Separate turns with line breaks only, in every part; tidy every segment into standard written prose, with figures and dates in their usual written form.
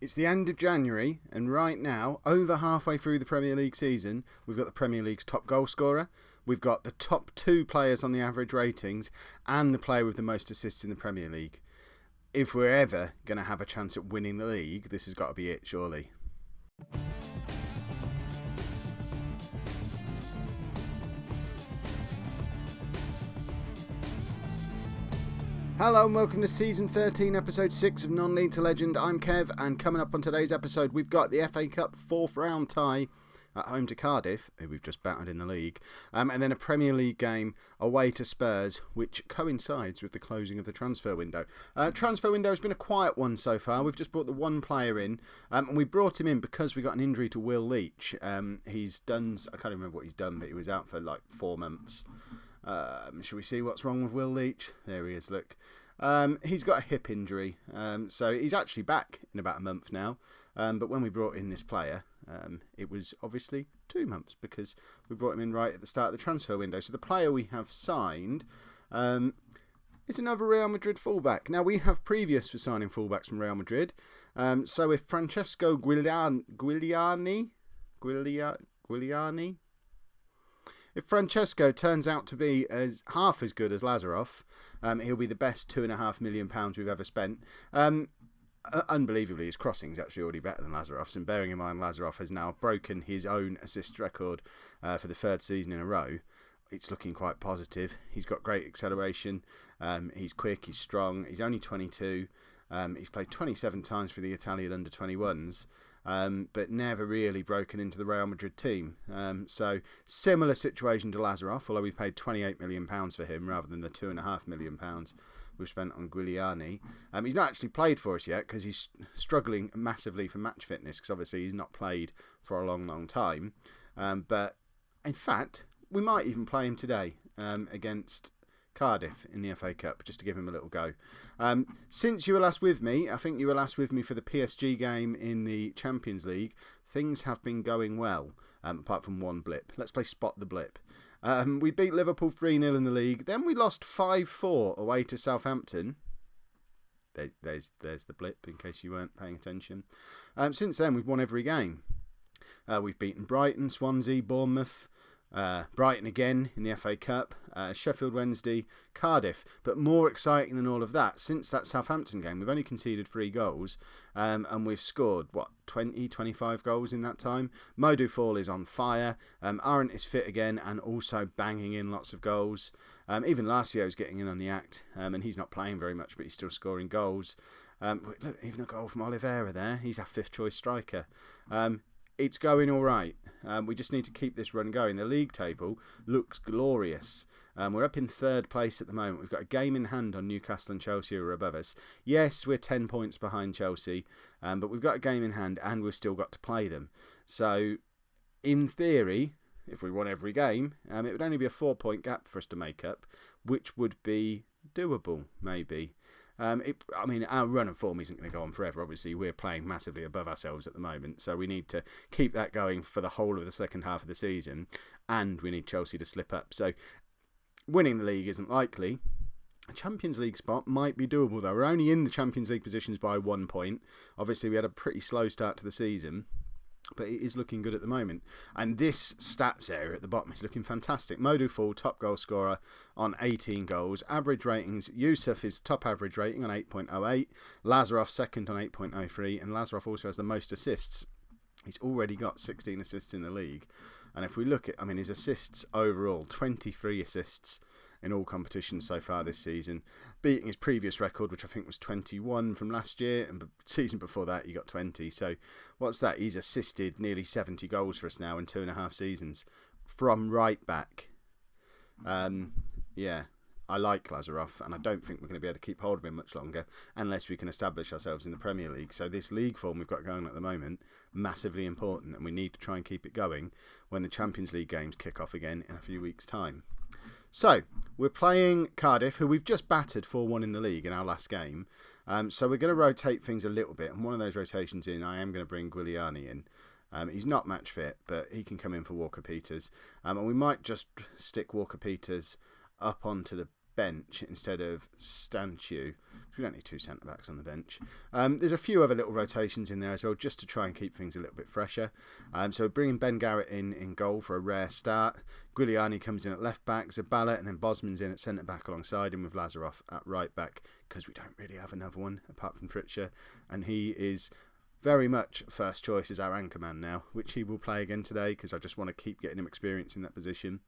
It's the end of January, and right now, over halfway through the Premier League season, we've got the Premier League's top goal scorer, we've got the top two players on the average ratings, and the player with the most assists in the Premier League. If we're ever going to have a chance at winning the league, this has got to be it, surely. Hello and welcome to Season 13, Episode 6 of Non-League to Legend. I'm Kev, and coming up on today's episode, we've got the FA Cup 4th round tie at home to Cardiff, who we've just battered in the league, and then a Premier League game away to Spurs, which coincides with the closing of the transfer window. Transfer window has been a quiet one so far. We've just brought the one player in, and we brought him in because we got an injury to Will Leach. He's done, I can't remember what he's done, but he was out for like 4 months. Shall we see what's wrong with Will Leach? There he is, look. He's got a hip injury, so he's actually back in about a month now. But when we brought in this player, it was obviously 2 months because we brought him in right at the start of the transfer window. So the player we have signed is another Real Madrid fullback. Now, we have previous for signing fullbacks from Real Madrid. So if Francesco Guiliani, if Francesco turns out to be half as good as Lazarov, he'll be the best £2.5 million we've ever spent. Unbelievably, his crossing is actually already better than Lazarov's, and bearing in mind Lazarov has now broken his own assist record for the 3rd season in a row, it's looking quite positive. He's got great acceleration, he's quick, he's strong, he's only 22, he's played 27 times for the Italian under-21s, but never really broken into the Real Madrid team. So similar situation to Lazarov, although we paid £28 million for him rather than the £2.5 million we've spent on Guiliani. He's not actually played for us yet because he's struggling massively for match fitness because obviously he's not played for a long time. But in fact, we might even play him today against Cardiff in the FA Cup, just to give him a little go. Since you were last with me, I think you were last with me for the PSG game in the Champions League, things have been going well, apart from one blip. Let's play Spot the Blip. We beat Liverpool 3-0 in the league, then we lost 5-4 away to Southampton. There's the blip, in case you weren't paying attention. Since then, we've won every game. We've beaten Brighton, Swansea, Bournemouth, Brighton again in the FA Cup, Sheffield Wednesday, Cardiff. But more exciting than all of that, since that Southampton game, we've only conceded 3 goals, and we've scored, 25 goals in that time. Modou Fall is on fire, Arendt is fit again and also banging in lots of goals. Even Lacio's getting in on the act, and he's not playing very much, but he's still scoring goals. Look, even a goal from Oliveira there, he's our 5th choice striker. It's going all right. We just need to keep this run going. The league table looks glorious. We're up in 3rd place at the moment. We've got a game in hand on Newcastle and Chelsea, who are above us. Yes, we're 10 points behind Chelsea, but we've got a game in hand and we've still got to play them. So, in theory, if we won every game, it would only be a 4-point gap for us to make up, which would be doable, maybe. Our run of form isn't going to go on forever. Obviously, we're playing massively above ourselves at the moment, so we need to keep that going for the whole of the second half of the season, and we need Chelsea to slip up. So, winning the league isn't likely. A Champions League spot might be doable, though. We're only in the Champions League positions by 1 point. Obviously, we had a pretty slow start to the season, but it is looking good at the moment. And this stats area at the bottom is looking fantastic. Modou Fall, top goal scorer on 18 goals. Average ratings, Yusuf is top average rating on 8.08. Lazarov second on 8.03. And Lazarov also has the most assists. He's already got 16 assists in the league. And if we look at, his assists overall, 23 assists in all competitions so far this season, beating his previous record, which I think was 21 from last year, and the season before that he got 20. So what's that? He's assisted nearly 70 goals for us now in 2.5 seasons from right back. I like Lazarov, and I don't think we're going to be able to keep hold of him much longer unless we can establish ourselves in the Premier League. So this league form we've got going at the moment, massively important, and we need to try and keep it going when the Champions League games kick off again in a few weeks' time. So, we're playing Cardiff, who we've just battered 4-1 in the league in our last game. So we're going to rotate things a little bit, and one of those rotations I am going to bring Guiliani in. He's not match fit, but he can come in for Walker-Peters. And we might just stick Walker-Peters up onto the bench instead of Stanchu. We don't need 2 centre-backs on the bench. There's a few other little rotations in there as well, just to try and keep things a little bit fresher. So we're bringing Ben Garrett in goal for a rare start. Giuliani comes in at left-back, Zabala, and then Bosman's in at centre-back alongside him with Lazaroff at right-back, because we don't really have another one apart from Fritzsche. And he is very much first choice as our anchor man now, which he will play again today, because I just want to keep getting him experience in that position.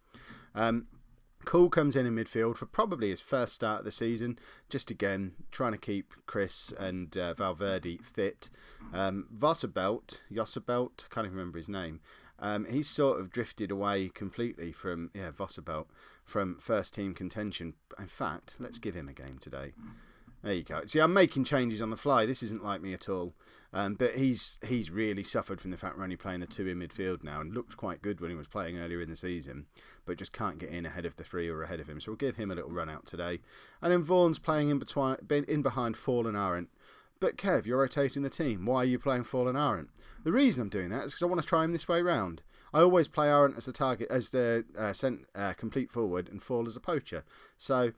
Cool comes in midfield for probably his first start of the season, just again trying to keep Chris and Valverde fit. Josebelt, can't even remember his name. He's sort of drifted away completely from Vosebelt from first team contention. In fact, let's give him a game today. There you go. See, I'm making changes on the fly. This isn't like me at all. But he's really suffered from the fact we're only playing the 2 in midfield now, and looked quite good when he was playing earlier in the season, but just can't get in ahead of the 3 or ahead of him. So we'll give him a little run out today. And then Vaughan's playing in behind Fall and Arendt. But Kev, you're rotating the team. Why are you playing Fall and Arendt? The reason I'm doing that is because I want to try him this way round. I always play Arendt as the target, as the complete forward, and Fall as a poacher. So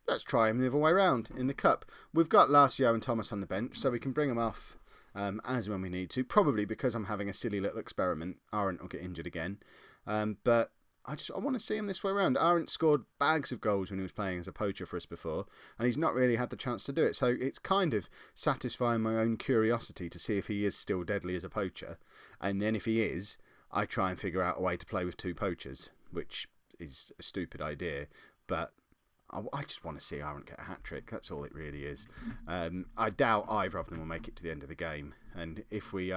let's try him the other way round in the cup. We've got Lacio and Thomas on the bench, so we can bring them off as when we need to. Probably because I'm having a silly little experiment. Arendt will get injured again. But I want to see him this way around. Arendt scored bags of goals when he was playing as a poacher for us before, and he's not really had the chance to do it. So it's kind of satisfying my own curiosity to see if he is still deadly as a poacher. And then if he is, I try and figure out a way to play with 2 poachers, which is a stupid idea, but I just want to see Arendt get a hat-trick. That's all it really is. I doubt either of them will make it to the end of the game. And if we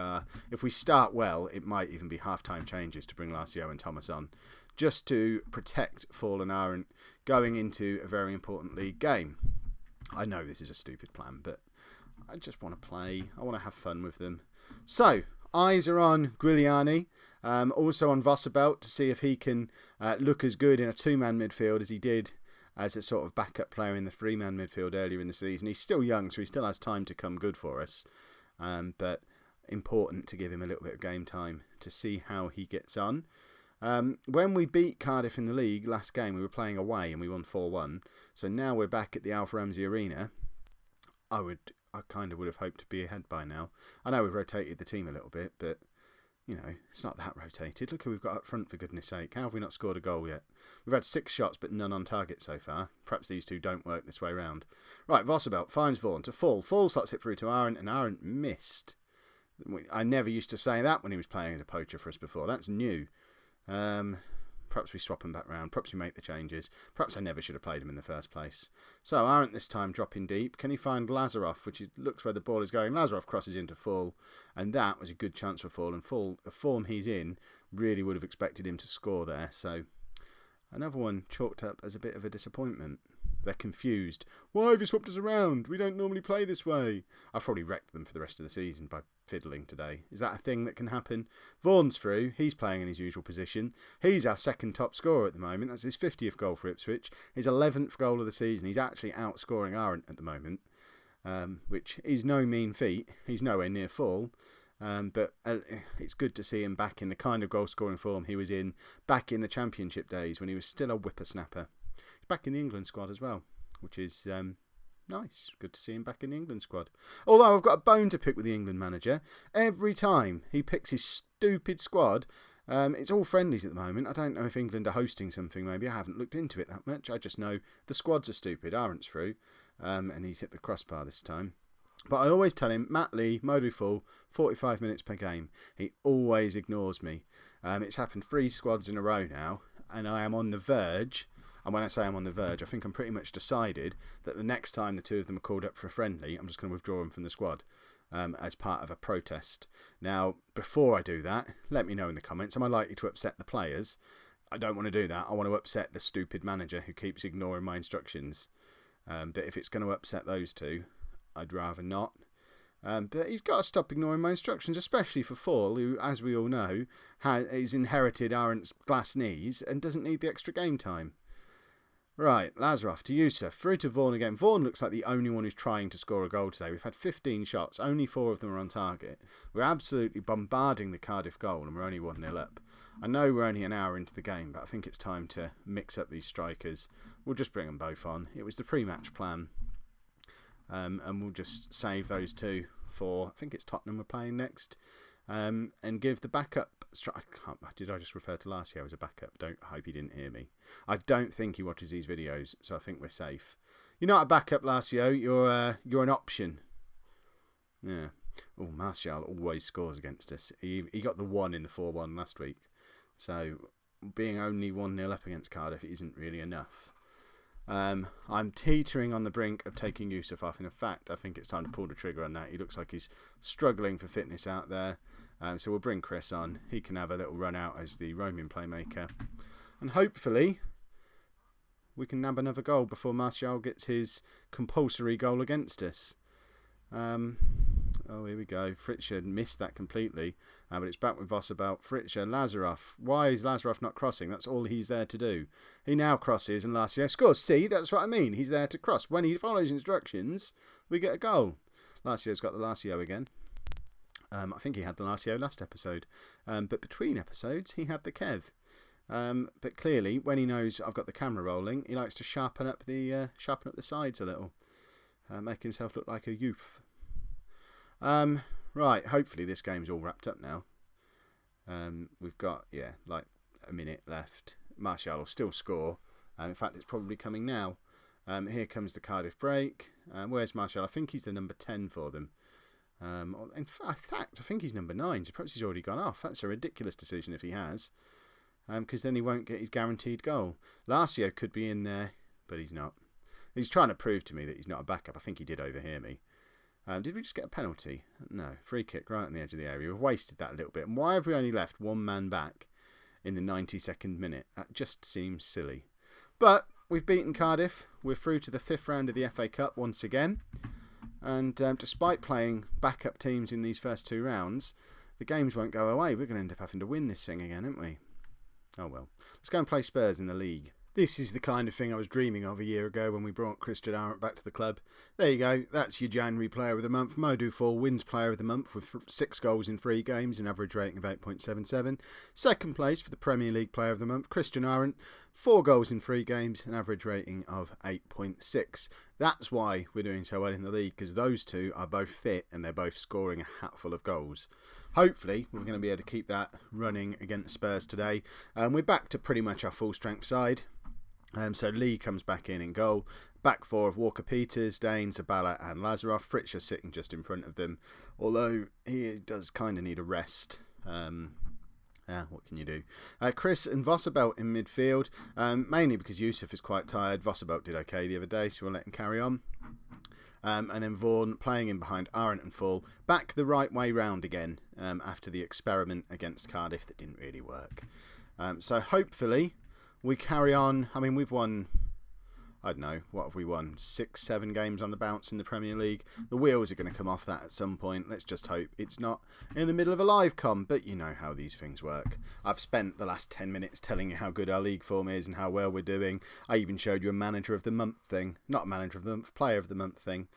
start well, it might even be half-time changes to bring Lacio and Thomas on, just to protect Fall and Arendt going into a very important league game. I know this is a stupid plan, but I just want to play. I want to have fun with them. So, eyes are on Giuliani. Also on Vosebelt to see if he can look as good in a 2-man midfield as he did as a sort of backup player in the 3-man midfield earlier in the season. He's still young, so he still has time to come good for us. But important to give him a little bit of game time to see how he gets on. When we beat Cardiff in the league last game, we were playing away and we won 4-1. So now we're back at the Alf Ramsey Arena. I kind of would have hoped to be ahead by now. I know we've rotated the team a little bit, but you know, it's not that rotated. Look who we've got up front, for goodness sake. How have we not scored a goal yet? We've had 6 shots, but none on target so far. Perhaps these 2 don't work this way round. Right, Vosebelt finds Vaughan to Fall. Fall slots it through to Arendt, and Arendt missed. I never used to say that when he was playing as a poacher for us before. That's new. Perhaps we swap him back round. Perhaps we make the changes. Perhaps I never should have played him in the first place. So Arendt this time dropping deep. Can he find Lazaroff, which looks where the ball is going? Lazaroff crosses into Fall, and that was a good chance for Fall. And Fall, the form he's in, really would have expected him to score there. So another one chalked up as a bit of a disappointment. They're confused. Why have you swapped us around? We don't normally play this way. I've probably wrecked them for the rest of the season by fiddling today. Is that a thing that can happen? Vaughan's through. He's playing in his usual position. He's our second top scorer at the moment. That's his 50th goal for Ipswich. His 11th goal of the season. He's actually outscoring Arendt at the moment, which is no mean feat. He's nowhere near full. But it's good to see him back in the kind of goal-scoring form he was in back in the Championship days when he was still a whippersnapper. He's back in the England squad as well, which is nice. Good to see him back in the England squad. Although I've got a bone to pick with the England manager. Every time he picks his stupid squad, it's all friendlies at the moment. I don't know if England are hosting something, maybe. I haven't looked into it that much. I just know the squads are stupid. Arendt's through, and he's hit the crossbar this time. But I always tell him, Matt Lee, Modou Fall, 45 minutes per game. He always ignores me. It's happened 3 squads in a row now, and I am on the verge. And when I say I'm on the verge, I think I'm pretty much decided that the next time the 2 of them are called up for a friendly, I'm just going to withdraw them from the squad as part of a protest. Now, before I do that, let me know in the comments, am I likely to upset the players? I don't want to do that. I want to upset the stupid manager who keeps ignoring my instructions. But if it's going to upset those 2, I'd rather not. But he's got to stop ignoring my instructions, especially for Fall, who, as we all know, has inherited Arendt's glass knees and doesn't need the extra game time. Right, Lazaroff to Yusuf, through to Vaughan again. Vaughan looks like the only one who's trying to score a goal today. We've had 15 shots, only 4 of them are on target. We're absolutely bombarding the Cardiff goal and we're only 1-0 up. I know we're only an hour into the game, but I think it's time to mix up these strikers. we'll just bring them both on. It was the pre-match plan. And we'll just save those two for, I think it's Tottenham we're playing next. And give the backup. Did I just refer to Larsio as a backup? I hope he didn't hear me. I don't think he watches these videos, so I think we're safe. You're not a backup, Larsio. You're an option. Yeah. Oh, Martial always scores against us. He got the 1 in the 4-1 last week. So being only 1-0 up against Cardiff isn't really enough. I'm teetering on the brink of taking Yusuf off. In fact, I think it's time to pull the trigger on that. He looks like he's struggling for fitness out there. So we'll bring Chris on. He can have a little run out as the roaming playmaker. And hopefully we can nab another goal before Martial gets his compulsory goal against us. Oh, here we go. Fritscher missed that completely. But it's back with Voss about Fritscher. Lazaroff. Why is Lazaroff not crossing? That's all he's there to do. He now crosses and Larsio scores. See, that's what I mean. He's there to cross. When he follows instructions, we get a goal. Larsio's got the Larsio again. I think he had the Larsio last episode. But between episodes, he had the Kev. But clearly, when he knows I've got the camera rolling, he likes to sharpen up the sides a little. Make himself look like a youth. Right, hopefully this game's all wrapped up now. We've got, like a minute left. Martial will still score. In fact, it's probably coming now. Here comes the Cardiff break. Where's Martial? I think he's the number 10 for them. In fact, I think he's number 9, so perhaps he's already gone off. That's a ridiculous decision if he has. Because then he won't get his guaranteed goal. Larsio could be in there, but he's not. He's trying to prove to me that he's not a backup. I think he did overhear me. Did we just get a penalty? No. Free kick right on the edge of the area. We've wasted that a little bit. And why have we only left one man back in the 92nd minute? That just seems silly. But we've beaten Cardiff. We're through to the 5th round of the FA Cup once again. And despite playing backup teams in these first 2 rounds, the games won't go away. We're going to end up having to win this thing again, aren't we? Oh well. Let's go and play Spurs in the league. This is the kind of thing I was dreaming of a year ago when we brought Christian Arendt back to the club. There you go. That's your January Player of the Month. Modou Fall wins Player of the Month with 6 goals in 3 games, an average rating of 8.77. Second place for the Premier League Player of the Month, Christian Arendt, 4 goals in 3 games, an average rating of 8.6. That's why we're doing so well in the league, because those two are both fit and they're both scoring a hatful of goals. Hopefully, we're going to be able to keep that running against Spurs today. We're back to pretty much our full strength side. So Lee comes back in goal. Back 4 of Walker-Peters, Dane, Zabala and Lazaroff. Fritscher sitting just in front of them. Although he does kind of need a rest. What can you do? Chris and Vosabelt in midfield. Mainly because Yusuf is quite tired. Vosabelt did okay the other day, so we'll let him carry on. And then Vaughan playing in behind Arendt and Full. Back the right way round again after the experiment against Cardiff that didn't really work. So hopefully we carry on. I mean, we've won, I don't know, what have we won? 6, 7 games on the bounce in the Premier League. The wheels are going to come off that at some point. Let's just hope it's not in the middle of a live com, but you know how these things work. I've spent the last 10 minutes telling you how good our league form is and how well we're doing. I even showed you a Manager of the Month thing. Not Manager of the Month, Player of the Month thing.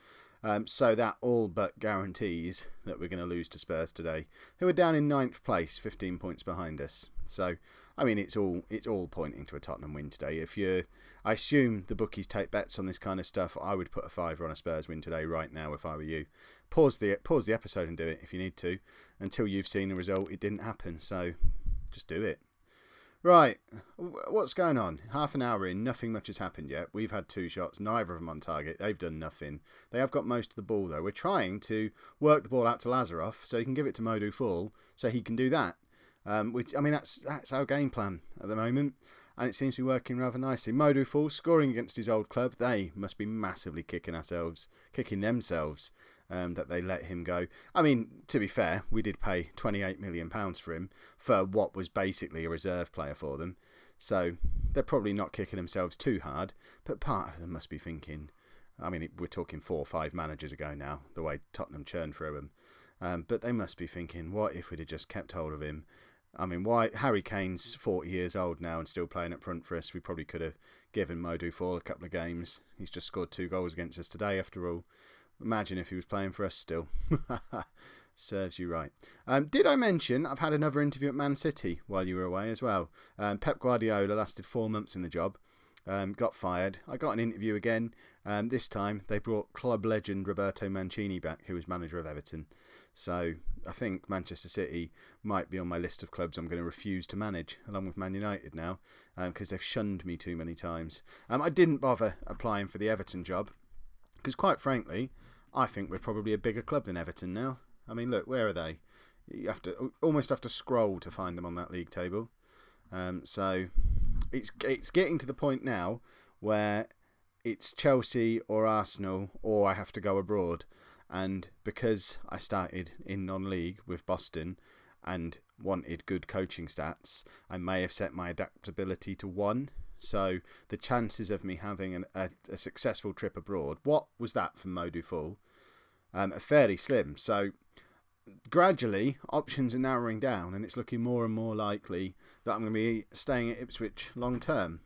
So that all but guarantees that we're going to lose to Spurs today, who are down in 9th place, 15 points behind us. So, I mean, it's all pointing to a Tottenham win today. I assume the bookies take bets on this kind of stuff. I would put a £5 on a Spurs win today right now if I were you. Pause the episode and do it if you need to. Until you've seen the result, it didn't happen. So, just do it. Right, what's going on? Half an hour in, nothing much has happened yet. We've had 2 shots, neither of them on target. They've done nothing. They have got most of the ball, though. We're trying to work the ball out to Lazaroff so he can give it to Modou Fall so he can do that. Which, I mean, that's our game plan at the moment. And it seems to be working rather nicely. Modou Fall scoring against his old club. They must be massively kicking themselves. That they let him go. I mean, to be fair, we did pay £28 million for him for what was basically a reserve player for them. So they're probably not kicking themselves too hard, but part of them must be thinking, I mean, we're talking 4 or 5 managers ago now, the way Tottenham churned through him. But they must be thinking, what if we'd have just kept hold of him? I mean, why? Harry Kane's 40 years old now and still playing up front for us. We probably could have given Modou Fall a couple of games. He's just scored 2 goals against us today, after all. Imagine if he was playing for us still. Serves you right. Did I mention I've had another interview at Man City while you were away as well? Pep Guardiola lasted 4 months in the job. got fired. I got an interview again. This time they brought club legend Roberto Mancini back, who was manager of Everton. So I think Manchester City might be on my list of clubs I'm going to refuse to manage, along with Man United now, because they've shunned me too many times. I didn't bother applying for the Everton job, because quite frankly, I think we're probably a bigger club than Everton now. I mean, look, where are they? You almost have to scroll to find them on that league table. So it's getting to the point now where it's Chelsea or Arsenal, or I have to go abroad. And because I started in non-league with Boston and wanted good coaching stats, I may have set my adaptability to 1. So the chances of me having a successful trip abroad, what was that from Modou Fall? Are fairly slim. So gradually, options are narrowing down, and it's looking more and more likely that I'm going to be staying at Ipswich long term,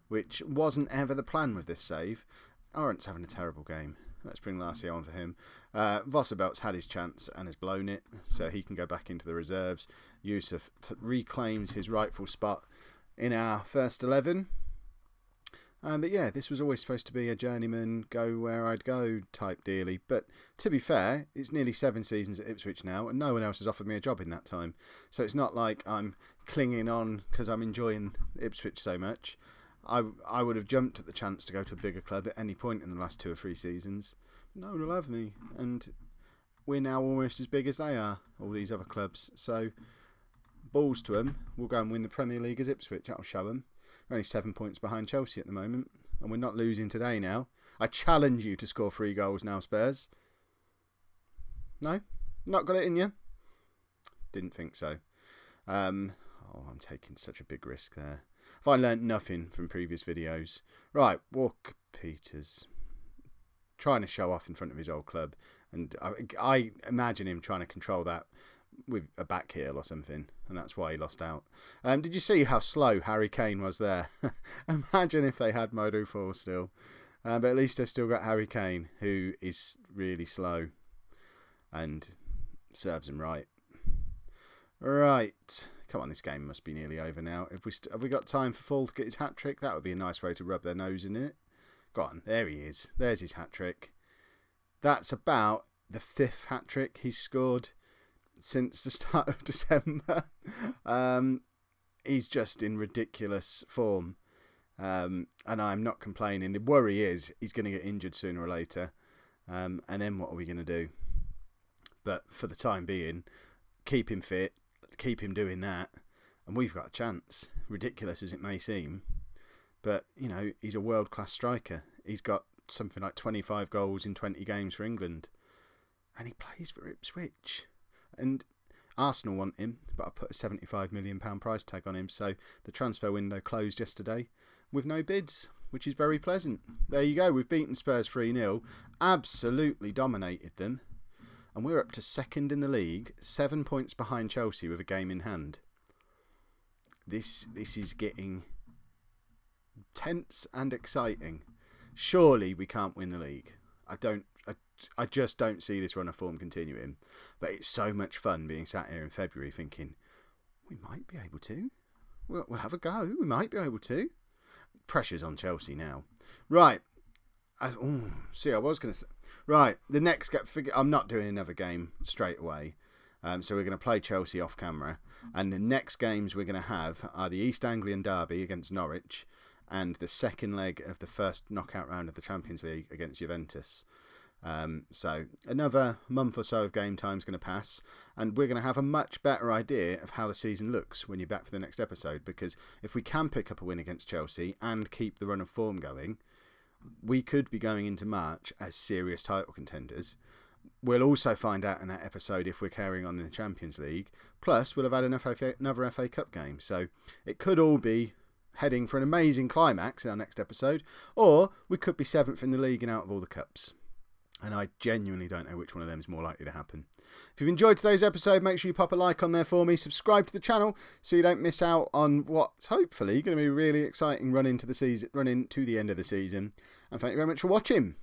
which wasn't ever the plan with this save. Arendt's having a terrible game. Let's bring Larsio on for him. Vosserbelt's had his chance and has blown it, so he can go back into the reserves. Yusuf reclaims his rightful spot in our first 11. But yeah, this was always supposed to be a journeyman, go where I'd go type dealy. But to be fair, it's nearly 7 seasons at Ipswich now, and no one else has offered me a job in that time. So it's not like I'm clinging on because I'm enjoying Ipswich so much. I would have jumped at the chance to go to a bigger club at any point in the last 2 or 3 seasons. No one will have me, and we're now almost as big as they are, all these other clubs. So balls to them. We'll go and win the Premier League as Ipswich. That'll show them. We're only 7 points behind Chelsea at the moment, and we're not losing today now. I challenge you to score 3 goals now, Spurs. No? Not got it in you? Didn't think so. I'm taking such a big risk there. If I learnt nothing from previous videos. Right, Walker Peters. Trying to show off in front of his old club. And I imagine him trying to control that with a back heel or something. And that's why he lost out. Did you see how slow Harry Kane was there? Imagine if they had Modou Fall still. But at least they've still got Harry Kane, who is really slow. And serves him right. Right. Come on, this game must be nearly over now. Have we got time for Fall to get his hat-trick? That would be a nice way to rub their nose in it. Go on, there he is. There's his hat-trick. That's about the 5th hat-trick he's scored since the start of December. He's just in ridiculous form. And I'm not complaining. The worry is he's going to get injured sooner or later. And then what are we going to do? But for the time being, keep him fit. Keep him doing that, and we've got a chance, ridiculous as it may seem. But, you know, he's a world-class striker. He's got something like 25 goals in 20 games for England. And he plays for Ipswich. And Arsenal want him, but I put a £75 million price tag on him. So the transfer window closed yesterday with no bids, which is very pleasant. There you go. We've beaten Spurs 3-0. Absolutely dominated them. And we're up to 2nd in the league, 7 points behind Chelsea with a game in hand. This is getting tense and exciting. Surely we can't win the league. I just don't see this run of form continuing. But it's so much fun being sat here in February thinking, we might be able to. We'll have a go. We might be able to. Pressure's on Chelsea now. Right. I was going to say... Right, the next game, I'm not doing another game straight away. So we're going to play Chelsea off camera. And the next games we're going to have are the East Anglian Derby against Norwich and the second leg of the first knockout round of the Champions League against Juventus. So another month or so of game time is going to pass, and we're going to have a much better idea of how the season looks when you're back for the next episode, because if we can pick up a win against Chelsea and keep the run of form going, we could be going into March as serious title contenders. We'll also find out in that episode if we're carrying on in the Champions League. Plus, we'll have had another FA Cup game. So it could all be heading for an amazing climax in our next episode. Or we could be 7th in the league and out of all the cups. And I genuinely don't know which one of them is more likely to happen. If you've enjoyed today's episode, make sure you pop a like on there for me. Subscribe to the channel so you don't miss out on what's hopefully going to be a really exciting run into the end of the season. And thank you very much for watching.